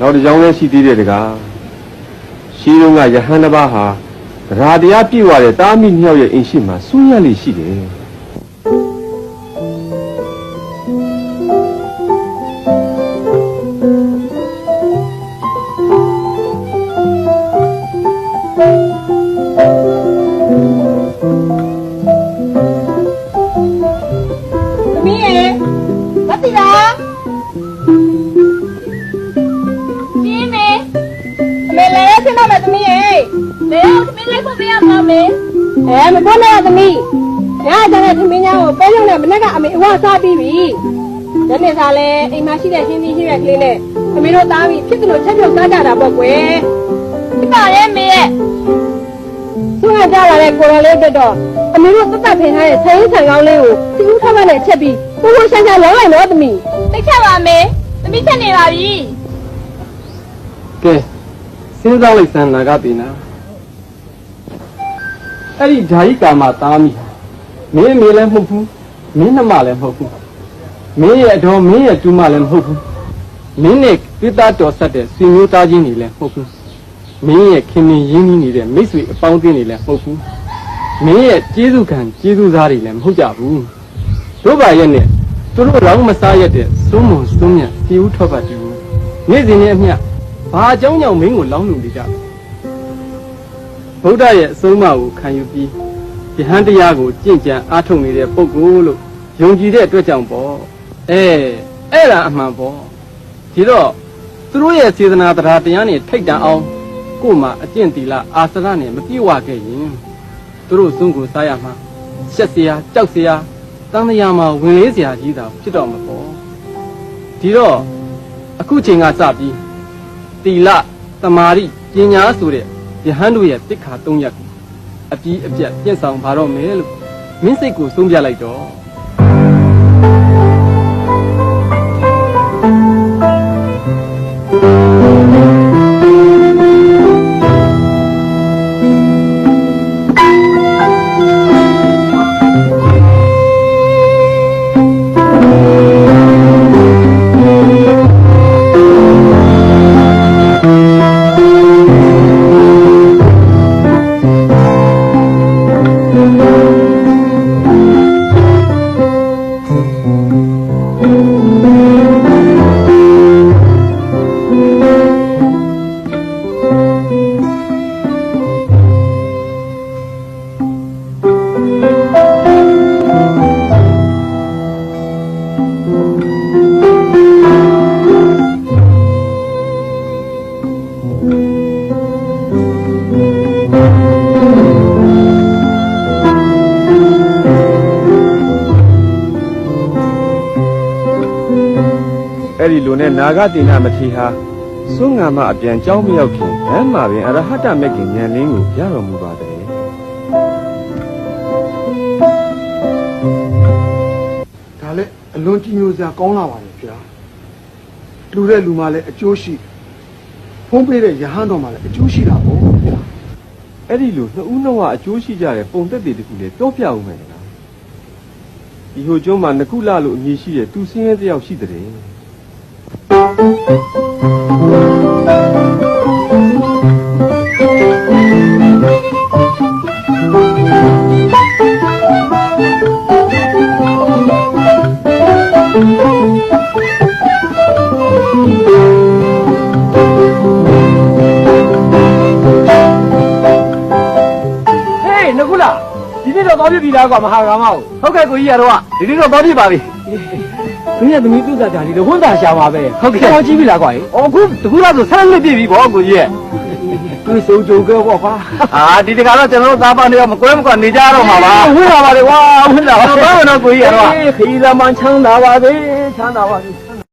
နောက်တစ်ကြောင်းလည်းရှိသေးတယ်တကားရှိတော့ကယဟန်တစ်ပါးဟာရာတရားပြည့်ဝတဲ့တားမိနှစ်ယောက်ရဲ့အိမ်ရှိမှာစူးရလေးရှိတယ်မပေါ်နဲ့သမီးညတဲ့သမီးညာကိုပဲရုံနဲ့မနေ့ကအမေအဝစားပြီးပြီဒီနေ့စားလဲအိမ်မှာရှိတဲ့ရှင်းသီးရှိတဲ့ကလေးနဲ့သမီးတို့သားပြီးဖြစ်တယ်လို့ချက်ပြုတ်စားကြတာပေါ့ကွယ်ဒီပါရဲ့မေရဲ့သူကကြားလာတဲ့ကိုယ်တော်လေးတက်တော့အမေတို့သက်သက်ဖင်ထားတဲ့ဆင်းဆန်ကောင်းလေးကိုစီဦးထားမှနဲ့ချက်ပြီးပူပူရှမ်းရှမ်းလောင်းလိုက်တော့သမီးသိချက်ပါမေသမီးချက်နေပါပြီကဲစဉ်းစားလိုက်စမ်းနာကပြီနာအဲ့ဒီဓာယိကာမသားမိမင်းအမေလည်းမဟုတ်ဘူးမင်းနှမလည်းမဟုတ်ဘူးမင်းရဲ့အတော်မင်းရဲ့တူမလည်းမဟုတ်ဘူးမင်းနဲ့ပြသတော်ဆက်တဲ့ဆွေမျိုးသားချင်းတွေလည်းမဟုတ်ဘူးမင်းရဲ့ခင်မင်ရင်းနှီးနေတဲ့မိတ်ဆွေအပေါင်းအသင်းတွေလည်းမဟုတ်ဘူးမင်းရဲ့ကျေးဇူးခံကျေးဇူးသားတွေလည်းမဟုတ်ကြဘူးတို့ပါရဲ့နဲ့သူတို့လောင်းမစားရတဲ့စွန်းမွန်စွန်းမြတ်စီဦးထောက်ပတ်တူနေ့စဉ်နဲ့အမျှဘာအကြောင်းကြောင့်မင်းကိုလောင်းလို့နေကြလဲဗုဒ္ဓရဲ့အဆုံးအမကိုခံယူပြီးယဟန်တရားကိုကျင့်ကြံအားထုတ်နေတဲ့ပုဂ္ဂိုလ်လို့ယုံကြည်တဲ့အတွက်ကြောင့်ပေါ့အဲ့ဒါအမှန်ပေါ့ဒီတော့သူတို့ရဲ့စေတနာတရားတရားနဲ့ထိတ်တန်အောင်ကို့မှာအကျင့်တီလာအာစရနဲ့မပြေဝခဲ့ရင်သူတို့စွန့်ကိုစားရမှာရှက်เสียကြောက်เสียတန်တရားမှာဝင်လေးเสียကြီးတာဖြစ်တော့မှာပေါ့ဒီတော့အခုချိန်ကစပြီးတီလသမာဓိပညာဆိုတဲ့ယဟန်တို့ရဲ့တိခါ၃ရပ်ကိုအပြီးအပြတ်ပြင့်ဆောင်ပါတော့မယ်လို့မင်းစိတ်ကိုဆုံးပြလိုက်တော့အဲ့ဒီလိုနဲ့နာဂတိနာမထေဟာစွန့်ငါမအပြန်ကြောင်းမရောက်ခင်ဗမ်းမှာပင်အရဟတမဂ်ခင်ဉာဏ်လင်းကိုရတော်မူပါတယ်ဒါလည်းအလွန်ကြီးညိုစရာကောင်းလာပါလေဗျာလူတဲ့လူမှလည်းအကျိုးရှိဖုံးပေးတဲ့ယဟန်တော်မှလည်းအကျိုးရှိတာပေါ့ဗျာအဲ့ဒီလိုနှစ်ဦးနှစ်ဝအကျိုးရှိကြတဲ့ပုံသက်တွေတခုလေပြောပြဦးမယ်လားဒီဟိုကျွန်းမှာနှစ်ခုလလို့အမည်ရှိတဲ့သူစင်းရဲတယောက်ရှိတဲ့တော့ပြပြီလားကွာမဟာကောင်မဟုတ်ကဲ့ကိုကြီးရတော့ဒီနေ့တော့တော့ပြပါပြီသူရဲ့သမီးသူ့သားဒီလိုဝန်တာရှာပါပဲဟုတ်ကဲ့တော့ကြည့်ပြီလားကွာအခုတကူလားဆိုဆန်းလေးပြပြီဗောကိုကြီးရဲ့သူစုံကြုံကြပေါ့ကွာဒီတခါတော့ကျွန်တော်တို့သားပါနေတော့မကွဲမကွာနေကြတော့မှာပါဝင်လာပါလေကွာဝင်လာပါဘာလို့တော့ကိုကြီးရတော့ခီးလာမှချမ်းသာပါစေချမ်းသာပါစေ